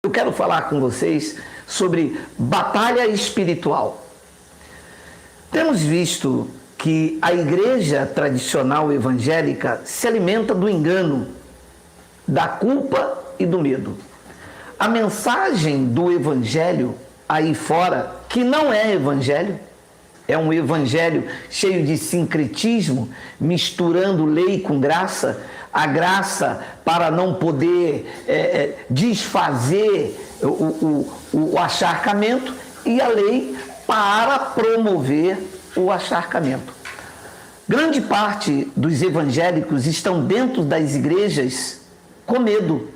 Eu quero falar com vocês sobre batalha espiritual. Temos visto que a igreja tradicional evangélica se alimenta do engano, da culpa e do medo. A mensagem do evangelho aí fora, que não é evangelho, é um evangelho cheio de sincretismo, misturando lei com graça, a graça para não poder desfazer o acharcamento e a lei para promover o acharcamento. Grande parte dos evangélicos estão dentro das igrejas com medo.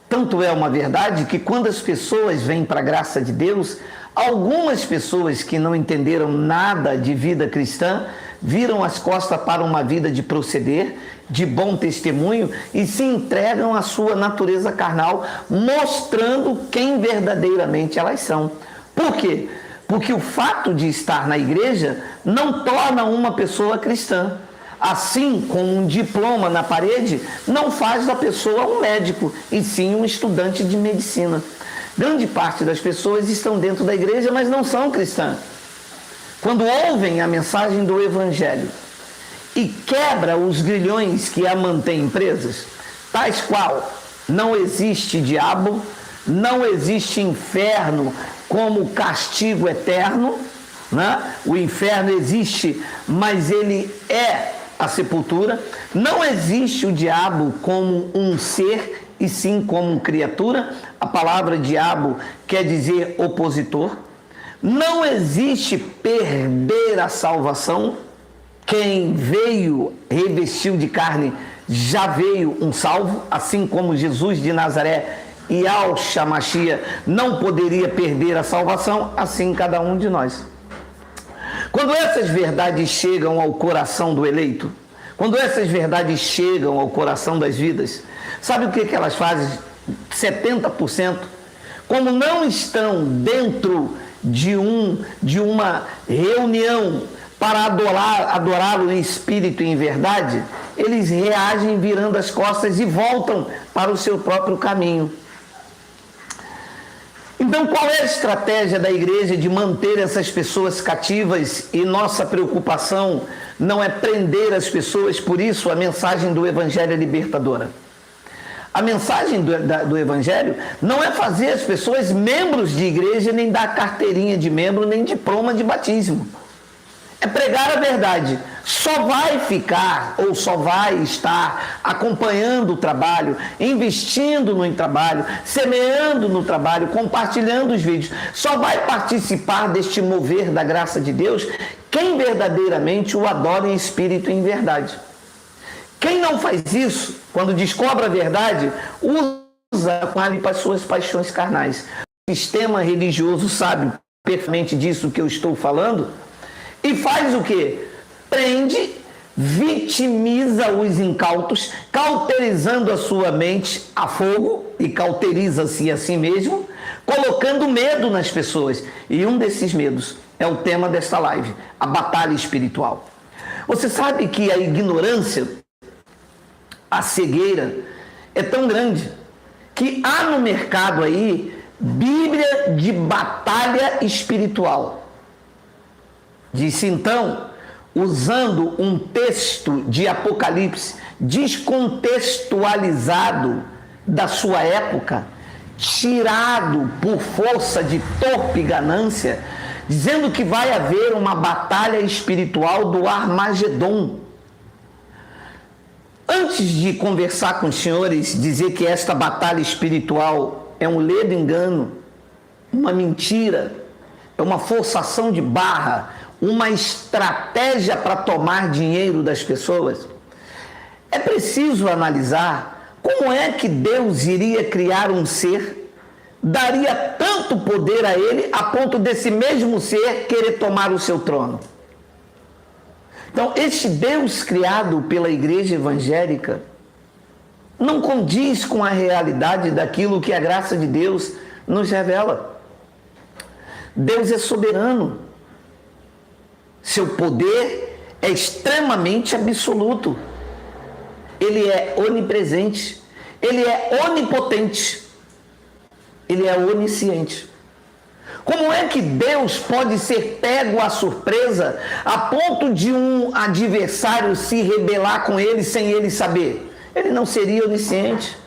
Tanto é uma verdade que quando as pessoas vêm para a graça de Deus, algumas pessoas que não entenderam nada de vida cristã viram as costas para uma vida de proceder, de bom testemunho e se entregam à sua natureza carnal, mostrando quem verdadeiramente elas são. Por quê? Porque o fato de estar na igreja não torna uma pessoa cristã. Assim como um diploma na parede não faz da pessoa um médico, e sim um estudante de medicina. Grande parte das pessoas estão dentro da igreja, mas não são cristãs. Quando ouvem a mensagem do evangelho e quebra os grilhões que a mantêm presas, tais qual não existe diabo, não existe inferno como castigo eterno, né? O inferno existe, mas ele é a sepultura. Não existe o diabo como um ser, e sim como criatura. A palavra diabo quer dizer opositor. Não existe perder a salvação. Quem veio, revestiu de carne, já veio um salvo, assim como Jesus de Nazaré e Yahshua Mashiach não poderia perder a salvação, assim cada um de nós. Quando essas verdades chegam ao coração do eleito, quando essas verdades chegam ao coração das vidas, sabe o que elas fazem? 70%, como não estão dentro de uma reunião para adorá-lo em espírito e em verdade, eles reagem virando as costas e voltam para o seu próprio caminho. Então, qual é a estratégia da igreja de manter essas pessoas cativas? E nossa preocupação não é prender as pessoas, por isso a mensagem do evangelho é libertadora. A mensagem do evangelho não é fazer as pessoas membros de igreja, nem dar carteirinha de membro, nem diploma de batismo. É pregar a verdade. Só vai ficar ou só vai estar acompanhando o trabalho, investindo no trabalho, semeando no trabalho, compartilhando os vídeos. Só vai participar deste mover da graça de Deus quem verdadeiramente o adora em espírito e em verdade. Quem não faz isso, quando descobre a verdade, usa para as suas paixões carnais. O sistema religioso sabe perfeitamente disso que eu estou falando e faz o quê? Prende, vitimiza os incautos, cauterizando a sua mente a fogo, e cauteriza-se a si mesmo, colocando medo nas pessoas. E um desses medos é o tema desta live, a batalha espiritual. Você sabe que a ignorância, a cegueira, é tão grande que há no mercado aí Bíblia de batalha espiritual. Disse então, usando um texto de Apocalipse descontextualizado da sua época, tirado por força de torpe ganância, dizendo que vai haver uma batalha espiritual do Armagedon. Antes de conversar com os senhores, dizer que esta batalha espiritual é um ledo engano, uma mentira, é uma forçação de barra, uma estratégia para tomar dinheiro das pessoas, é preciso analisar como é que Deus iria criar um ser, daria tanto poder a ele, a ponto desse mesmo ser querer tomar o seu trono. Então, este Deus criado pela igreja evangélica não condiz com a realidade daquilo que a graça de Deus nos revela. Deus é soberano. Seu poder é extremamente absoluto. Ele é onipresente. Ele é onipotente. Ele é onisciente. Como é que Deus pode ser pego à surpresa a ponto de um adversário se rebelar com ele sem ele saber? Ele não seria onisciente.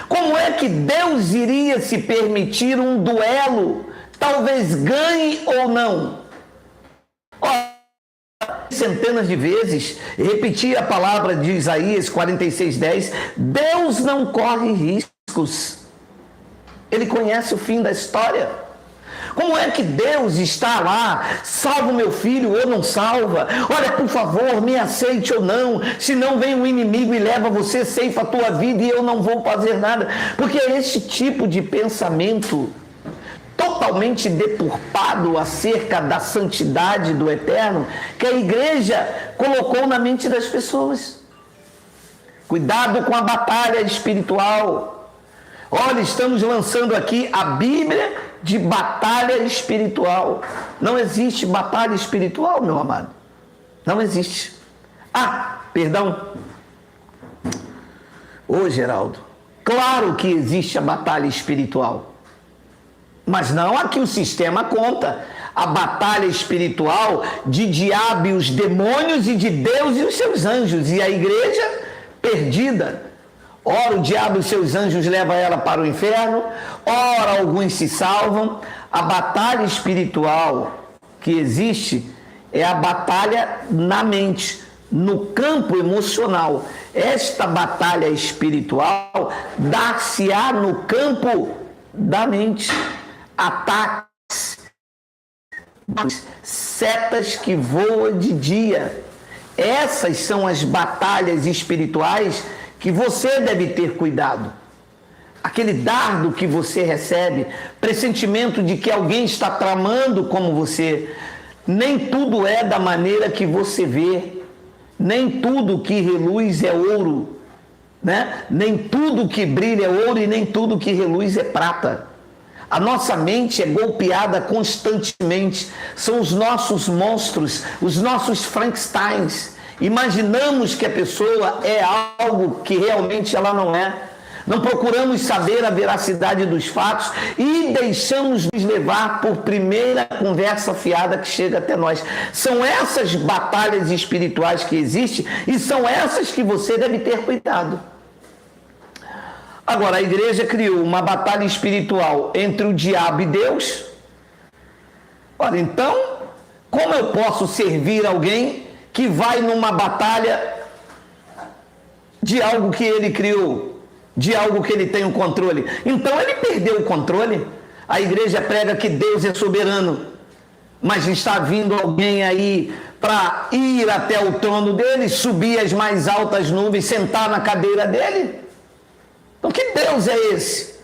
Como é que Deus iria se permitir um duelo, talvez ganhe ou não? Centenas de vezes, repetir a palavra de Isaías 46:10, Deus não corre riscos. Ele conhece o fim da história. Como é que Deus está lá, salva o meu filho ou não salva? Olha, por favor, me aceite ou não, senão vem o inimigo e leva você, ceifa a tua vida e eu não vou fazer nada. Porque é esse tipo de pensamento totalmente deturpado acerca da santidade do Eterno que a igreja colocou na mente das pessoas. Cuidado com a batalha espiritual. Olha, estamos lançando aqui a Bíblia de batalha espiritual. Não existe batalha espiritual, meu amado. Não existe. Perdão. Ô, Geraldo, claro que existe a batalha espiritual. Mas não a que o sistema conta. A batalha espiritual de diabo e os demônios e de Deus e os seus anjos. E a igreja perdida. Ora o diabo e os seus anjos levam ela para o inferno, ora alguns se salvam. A batalha espiritual que existe é a batalha na mente, no campo emocional. Esta batalha espiritual dar-se-á no campo da mente. Ataques, setas que voam de dia. Essas são as batalhas espirituais que você deve ter cuidado. Aquele dardo que você recebe, pressentimento de que alguém está tramando como você. Nem tudo é da maneira que você vê. Nem tudo que reluz é ouro, né? Nem tudo que brilha é ouro e nem tudo que reluz é prata. A nossa mente é golpeada constantemente. São os nossos monstros, os nossos Frankensteins. Imaginamos que a pessoa é algo que realmente ela não é. Não procuramos saber a veracidade dos fatos e deixamos nos levar por primeira conversa fiada que chega até nós. São essas batalhas espirituais que existem e são essas que você deve ter cuidado. Agora, a igreja criou uma batalha espiritual entre o diabo e Deus. Ora, então, como eu posso servir alguém que vai numa batalha de algo que ele criou, de algo que ele tem o controle? Então ele perdeu o controle. A igreja prega que Deus é soberano, mas está vindo alguém aí para ir até o trono dele, subir as mais altas nuvens, sentar na cadeira dele. Então que Deus é esse?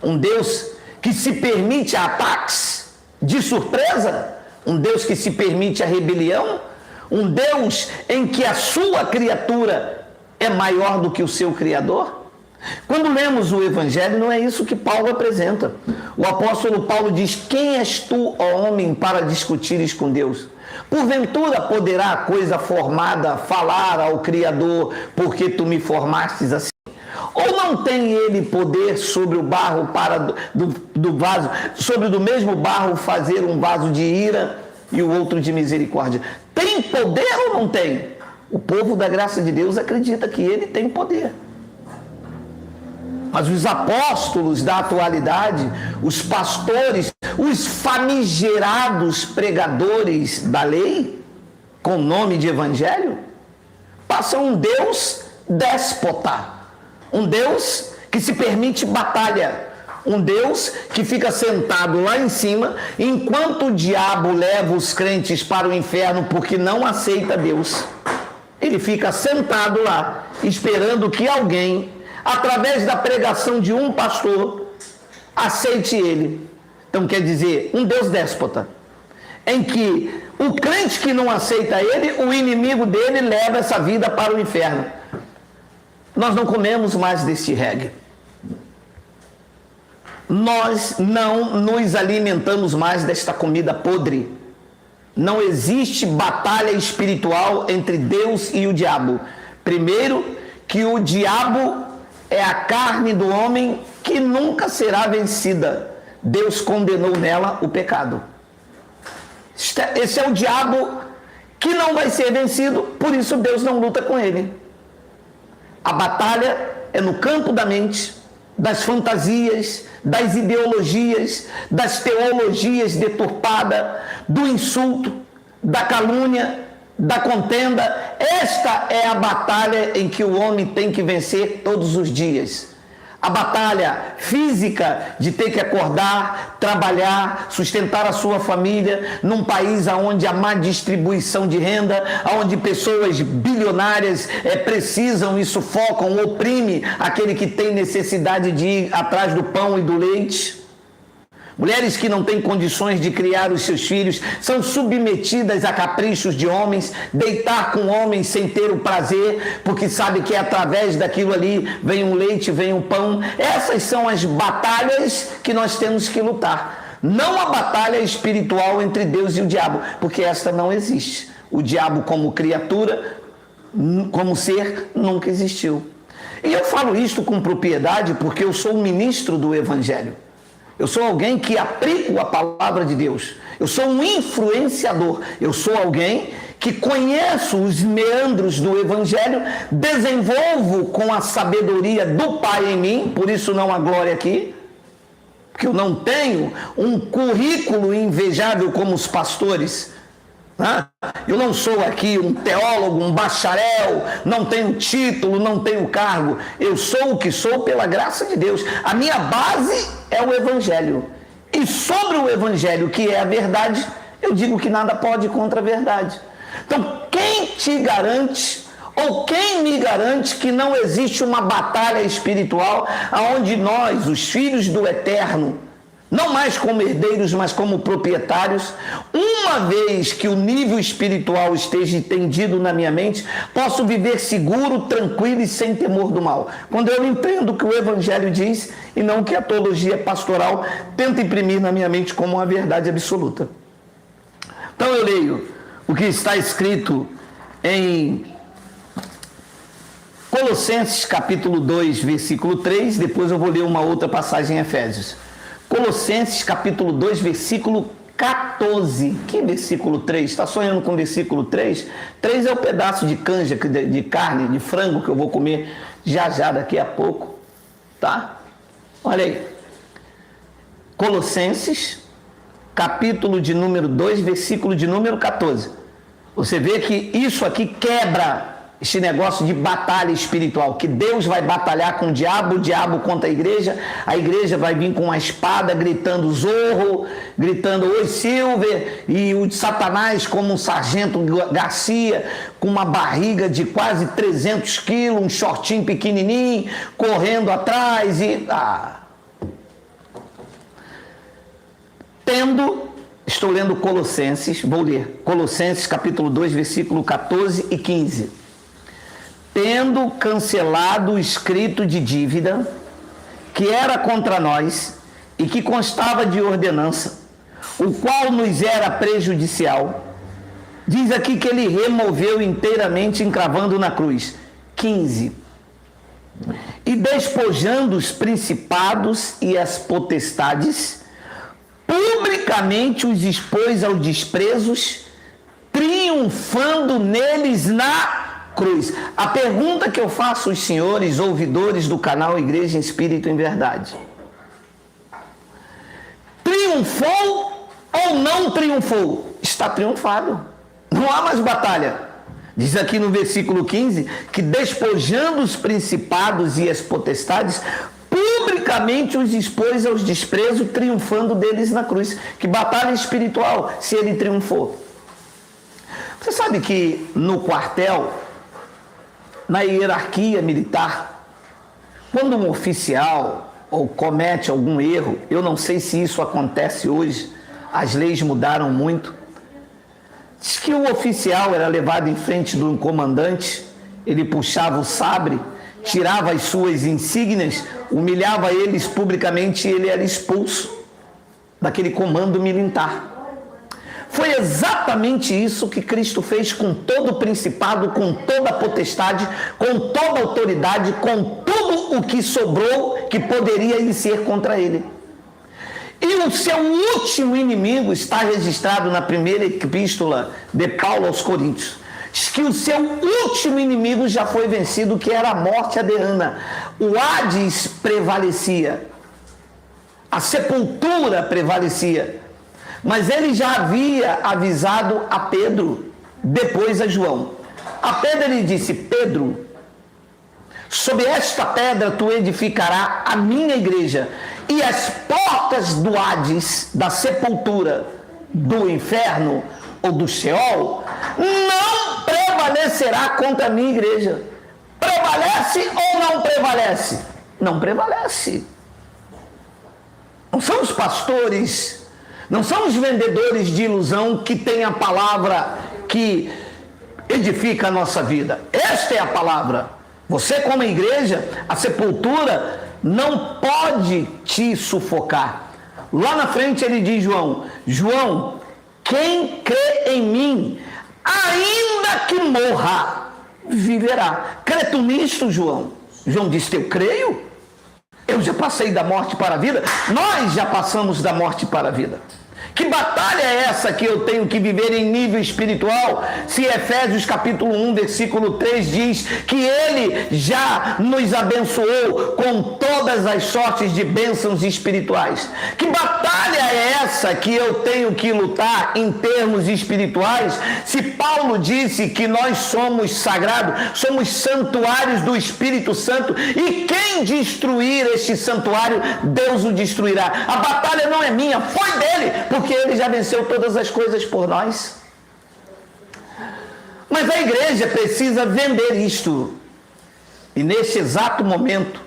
Um Deus que se permite ataques de surpresa? Um Deus que se permite a rebelião? Um Deus em que a sua criatura é maior do que o seu Criador? Quando lemos o Evangelho, não é isso que Paulo apresenta. O apóstolo Paulo diz: quem és tu, ó homem, para discutires com Deus? Porventura poderá a coisa formada falar ao Criador, porque tu me formastes assim? Ou não tem ele poder sobre o barro do vaso, sobre do mesmo barro fazer um vaso de ira e o outro de misericórdia? Tem poder ou não tem? O povo da graça de Deus acredita que ele tem poder. Mas os apóstolos da atualidade, os pastores, os famigerados pregadores da lei, com nome de evangelho, passam um Deus déspota, um Deus que se permite batalha, um Deus que fica sentado lá em cima, enquanto o diabo leva os crentes para o inferno porque não aceita Deus. Ele fica sentado lá, esperando que alguém, através da pregação de um pastor, aceite ele. Então quer dizer, um Deus déspota, em que o crente que não aceita ele, o inimigo dele leva essa vida para o inferno. Nós não comemos mais deste reggae. Nós não nos alimentamos mais desta comida podre. Não existe batalha espiritual entre Deus e o diabo. Primeiro, que o diabo é a carne do homem que nunca será vencida. Deus condenou nela o pecado. Esse é o diabo que não vai ser vencido, por isso Deus não luta com ele. A batalha é no campo da mente, das fantasias, das ideologias, das teologias deturpadas, do insulto, da calúnia, da contenda. Esta é a batalha em que o homem tem que vencer todos os dias. A batalha física de ter que acordar, trabalhar, sustentar a sua família num país onde há má distribuição de renda, onde pessoas bilionárias precisam e sufocam, oprimem aquele que tem necessidade de ir atrás do pão e do leite. Mulheres que não têm condições de criar os seus filhos são submetidas a caprichos de homens, deitar com homens sem ter o prazer, porque sabe que através daquilo ali vem um leite, vem um pão. Essas são as batalhas que nós temos que lutar. Não a batalha espiritual entre Deus e o diabo, porque esta não existe. O diabo como criatura, como ser, nunca existiu. E eu falo isto com propriedade porque eu sou um ministro do Evangelho. Eu sou alguém que aplico a palavra de Deus. Eu sou um influenciador. Eu sou alguém que conheço os meandros do Evangelho, desenvolvo com a sabedoria do Pai em mim, por isso não há glória aqui, porque eu não tenho um currículo invejável como os pastores. Eu não sou aqui um teólogo, um bacharel, não tenho título, não tenho cargo. Eu sou o que sou pela graça de Deus. A minha base é o Evangelho. E sobre o Evangelho, que é a verdade, eu digo que nada pode contra a verdade. Então, quem te garante, ou quem me garante que não existe uma batalha espiritual onde nós, os filhos do Eterno, não mais como herdeiros, mas como proprietários, uma vez que o nível espiritual esteja entendido na minha mente, posso viver seguro, tranquilo e sem temor do mal. Quando eu entendo o que o Evangelho diz e não o que a teologia pastoral tenta imprimir na minha mente como uma verdade absoluta. Então eu leio o que está escrito em Colossenses capítulo 2, versículo 3, depois eu vou ler uma outra passagem em Efésios. Colossenses capítulo 2, versículo 14. Que versículo 3? Está sonhando com o versículo 3? 3 é o pedaço de canja, de carne, de frango que eu vou comer já daqui a pouco. Tá? Olha aí. Colossenses capítulo de número 2, versículo de número 14. Você vê que isso aqui quebra esse negócio de batalha espiritual, que Deus vai batalhar com o diabo contra a igreja vai vir com uma espada, gritando Zorro, gritando Oi Silver, e o de Satanás como um sargento Garcia, com uma barriga de quase 300 quilos, um shortinho pequenininho, correndo atrás e... Estou lendo Colossenses, vou ler, Colossenses capítulo 2, versículo 14 e 15. Tendo cancelado o escrito de dívida que era contra nós e que constava de ordenança, o qual nos era prejudicial, diz aqui que ele removeu inteiramente, encravando na cruz. 15. E despojando os principados e as potestades, publicamente os expôs aos desprezos, triunfando neles na cruz. A pergunta que eu faço aos senhores ouvidores do canal Igreja em Espírito em Verdade: triunfou ou não triunfou? Está triunfado. Não há mais batalha. Diz aqui no versículo 15 que despojando os principados e as potestades, publicamente os expôs aos desprezos, triunfando deles na cruz. Que batalha espiritual se ele triunfou. Você sabe que no quartel, na hierarquia militar, quando um oficial ou comete algum erro, eu não sei se isso acontece hoje, as leis mudaram muito, diz que o oficial era levado em frente de um comandante, ele puxava o sabre, tirava as suas insígnias, humilhava eles publicamente e ele era expulso daquele comando militar. Foi exatamente isso que Cristo fez com todo o principado, com toda a potestade, com toda a autoridade, com tudo tudo o que sobrou que poderia ser contra ele. E o seu último inimigo está registrado na primeira epístola de Paulo aos Coríntios. Diz que o seu último inimigo já foi vencido, que era a morte adeana. O Hades prevalecia, a sepultura prevalecia. Mas ele já havia avisado a Pedro, depois a João. A Pedro ele disse: Pedro, sobre esta pedra tu edificarás a minha igreja, e as portas do Hades, da sepultura, do inferno ou do Sheol, não prevalecerá contra a minha igreja. Prevalece ou não prevalece? Não prevalece. Não são os pastores, não são os vendedores de ilusão que têm a palavra que edifica a nossa vida. Esta é a palavra. Você, como igreja, a sepultura não pode te sufocar. Lá na frente ele diz, João, quem crê em mim, ainda que morra, viverá. Crê tu nisto, João? João disse: eu creio. Eu já passei da morte para a vida. Nós já passamos da morte para a vida. Que batalha é essa que eu tenho que viver em nível espiritual? Se Efésios capítulo 1, versículo 3 diz que Ele já nos abençoou com todas as sortes de bênçãos espirituais. Que batalha é essa que eu tenho que lutar em termos espirituais? Se Paulo disse que nós somos sagrados, somos santuários do Espírito Santo, e quem destruir este santuário, Deus o destruirá. A batalha não é minha, foi dele, porque ele já venceu todas as coisas por nós. Mas a igreja precisa vender isto. E neste exato momento,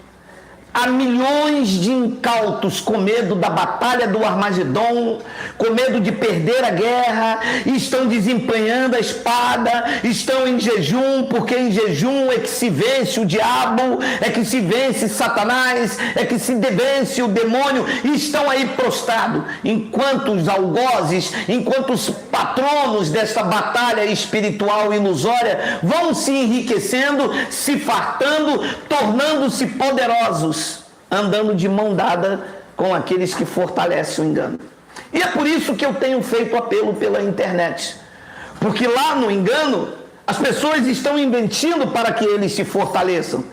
há milhões de incautos com medo da batalha do Armagedon, com medo de perder a guerra, estão desempenhando a espada, estão em jejum, porque em jejum é que se vence o diabo, é que se vence Satanás, é que se vence o demônio, e estão aí prostrados, enquanto os algozes, enquanto os patronos desta batalha espiritual ilusória vão se enriquecendo, se fartando, tornando-se poderosos, andando de mão dada com aqueles que fortalecem o engano. E é por isso que eu tenho feito apelo pela internet, porque lá no engano as pessoas estão investindo para que eles se fortaleçam,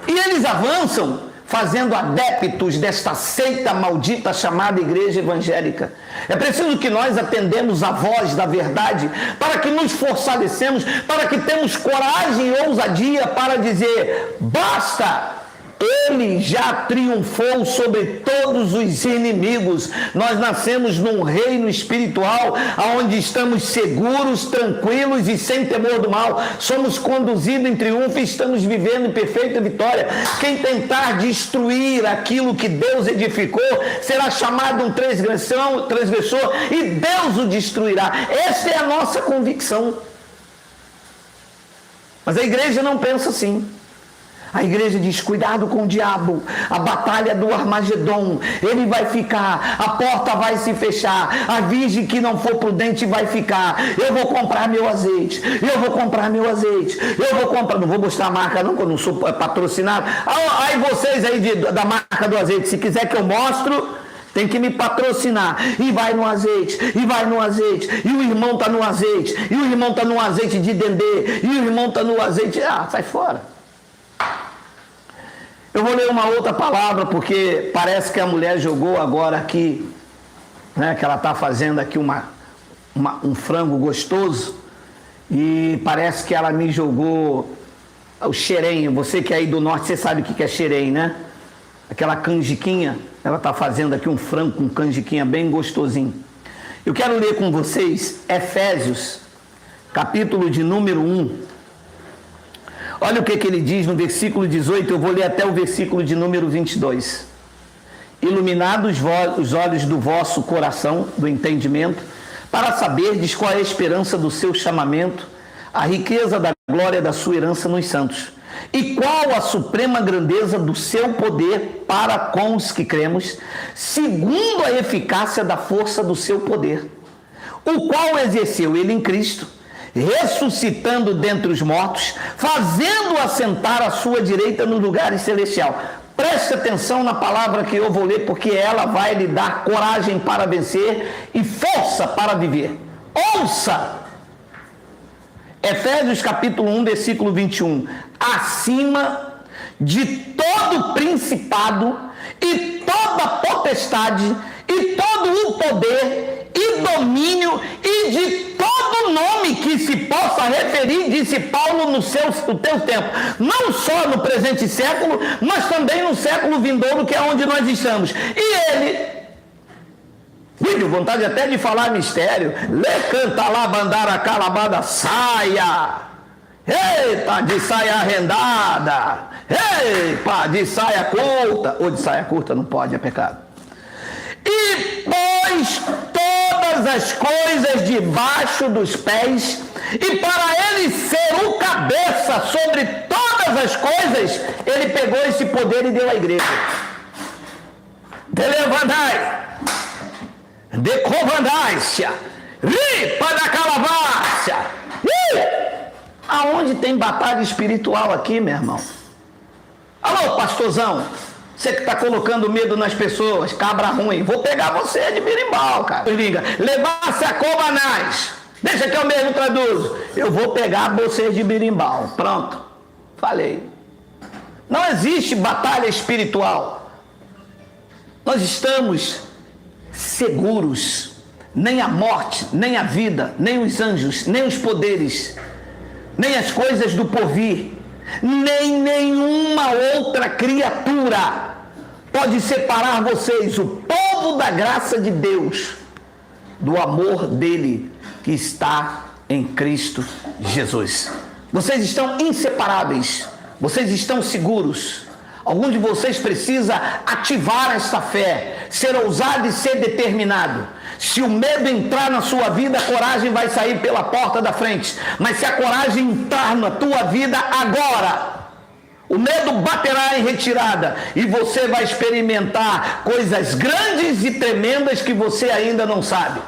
e eles avançam fazendo adeptos desta seita maldita chamada igreja evangélica. É preciso que nós atendemos a voz da verdade, para que nos fortalecemos, para que temos coragem e ousadia para dizer: basta! Ele já triunfou sobre todos os inimigos. Nós nascemos num reino espiritual, onde estamos seguros, tranquilos e sem temor do mal. Somos conduzidos em triunfo e estamos vivendo em perfeita vitória. Quem tentar destruir aquilo que Deus edificou será chamado um transgressor, e Deus o destruirá. Essa é a nossa convicção. Mas a igreja não pensa assim. A igreja diz: cuidado com o diabo, a batalha do Armagedon, ele vai ficar, a porta vai se fechar, a virgem que não for prudente vai ficar. Eu vou comprar meu azeite, eu vou comprar meu azeite, eu vou comprar, não vou mostrar a marca não, porque eu não sou patrocinado. Aí vocês aí da marca do azeite, se quiser que eu mostro, tem que me patrocinar. E vai no azeite, e vai no azeite, e o irmão está no azeite, e o irmão está no azeite de dendê, e o irmão está no azeite, sai fora. Eu vou ler uma outra palavra, porque parece que a mulher jogou agora aqui, né, que ela está fazendo aqui um frango gostoso, e parece que ela me jogou o xerém. Você que é aí do norte, você sabe o que é xerém, né? Aquela canjiquinha. Ela está fazendo aqui um frango com canjiquinha bem gostosinho. Eu quero ler com vocês Efésios, capítulo de número 1. Olha o que ele diz no versículo 18, eu vou ler até o versículo de número 22. Iluminados os olhos do vosso coração, do entendimento, para saberdes qual é a esperança do seu chamamento, a riqueza da glória da sua herança nos santos, e qual a suprema grandeza do seu poder para com os que cremos, segundo a eficácia da força do seu poder, o qual exerceu ele em Cristo, ressuscitando dentre os mortos, fazendo assentar à sua direita no lugar celestial. Preste atenção na palavra que eu vou ler, porque ela vai lhe dar coragem para vencer e força para viver. Ouça! Efésios capítulo 1, versículo 21. Acima de todo principado e toda potestade e todo o poder e domínio e de todo nome que se possa referir, disse Paulo, no teu tempo, não só no presente século, mas também no século vindouro, que é onde nós estamos. E ele, vontade até de falar mistério, lê, canta lá, bandara, calabada, saia, eita, de saia arrendada, eita, de saia curta, ou de saia curta não pode, é pecado. E pôs todas as coisas debaixo dos pés, e para ele ser o cabeça sobre todas as coisas, ele pegou esse poder e deu à igreja. Delevandai, decovandácia, ripa da calabácia. Aonde tem batalha espiritual aqui, meu irmão? Alô, pastorzão, você que está colocando medo nas pessoas, cabra ruim, vou pegar você de berimbau, cara. Liga, levar-se a cobanais. Deixa que eu mesmo traduzo. Eu vou pegar você de berimbau. Pronto, falei. Não existe batalha espiritual. Nós estamos seguros. Nem a morte, nem a vida, nem os anjos, nem os poderes, nem as coisas do porvir, nem nenhuma outra criatura pode separar vocês, o povo da graça de Deus, do amor dele que está em Cristo Jesus. Vocês estão inseparáveis, vocês estão seguros. Algum de vocês precisa ativar esta fé, ser ousado e ser determinado. Se o medo entrar na sua vida, a coragem vai sair pela porta da frente. Mas se a coragem entrar na tua vida agora, o medo baterá em retirada e você vai experimentar coisas grandes e tremendas que você ainda não sabe.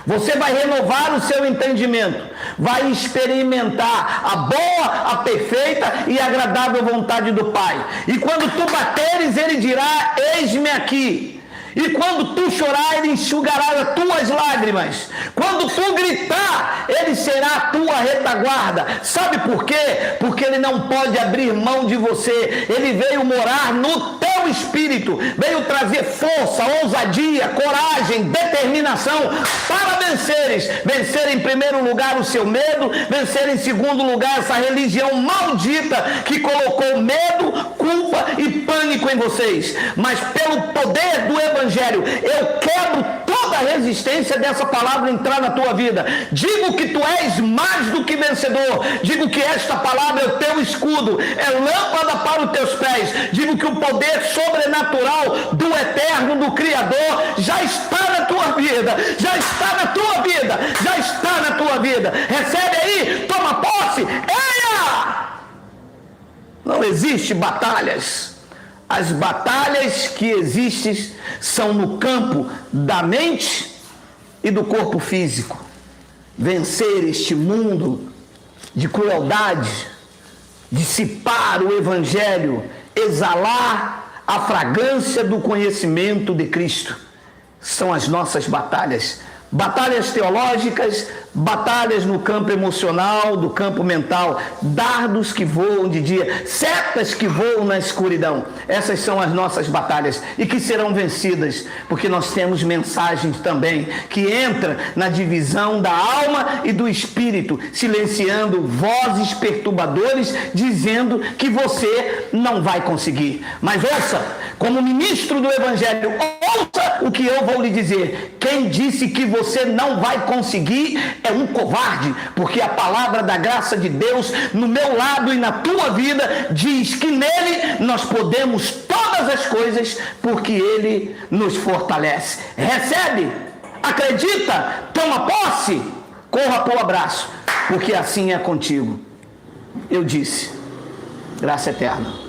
Você vai renovar o seu entendimento, vai experimentar a boa, a perfeita e agradável vontade do Pai. E quando tu bateres, ele dirá: eis-me aqui. E quando tu chorar, ele enxugará as tuas lágrimas. Quando tu gritar, ele será a tua retaguarda. Sabe por quê? Porque ele não pode abrir mão de você. Ele veio morar no teu espírito. Veio trazer força, ousadia, coragem, determinação para venceres. Vencer em primeiro lugar o seu medo. Vencer em segundo lugar essa religião maldita que colocou medo, culpa e pânico em vocês. Mas pelo poder do Evangelho, eu quebro toda a resistência dessa palavra entrar na tua vida. Digo que tu és mais do que vencedor. Digo que esta palavra é o teu escudo, é lâmpada para os teus pés. Digo que o poder sobrenatural do eterno, do Criador, já está na tua vida, já está na tua vida, já está na tua vida. Recebe aí, toma posse. Eia! Não existe batalhas. As batalhas que existem são no campo da mente e do corpo físico. Vencer este mundo de crueldade, dissipar o Evangelho, exalar a fragrância do conhecimento de Cristo, são as nossas batalhas. Batalhas teológicas, batalhas no campo emocional, do campo mental, dardos que voam de dia, setas que voam na escuridão. Essas são as nossas batalhas e que serão vencidas, porque nós temos mensagens também que entra na divisão da alma e do espírito, silenciando vozes perturbadores, dizendo que você não vai conseguir. Mas ouça, como ministro do Evangelho, ouça o que eu vou lhe dizer. Quem disse que você não vai conseguir é um covarde, porque a palavra da graça de Deus no meu lado e na tua vida diz que nele nós podemos todas as coisas, porque ele nos fortalece. Recebe, acredita, toma posse, corra para o abraço, porque assim é contigo. Eu disse, graça eterna.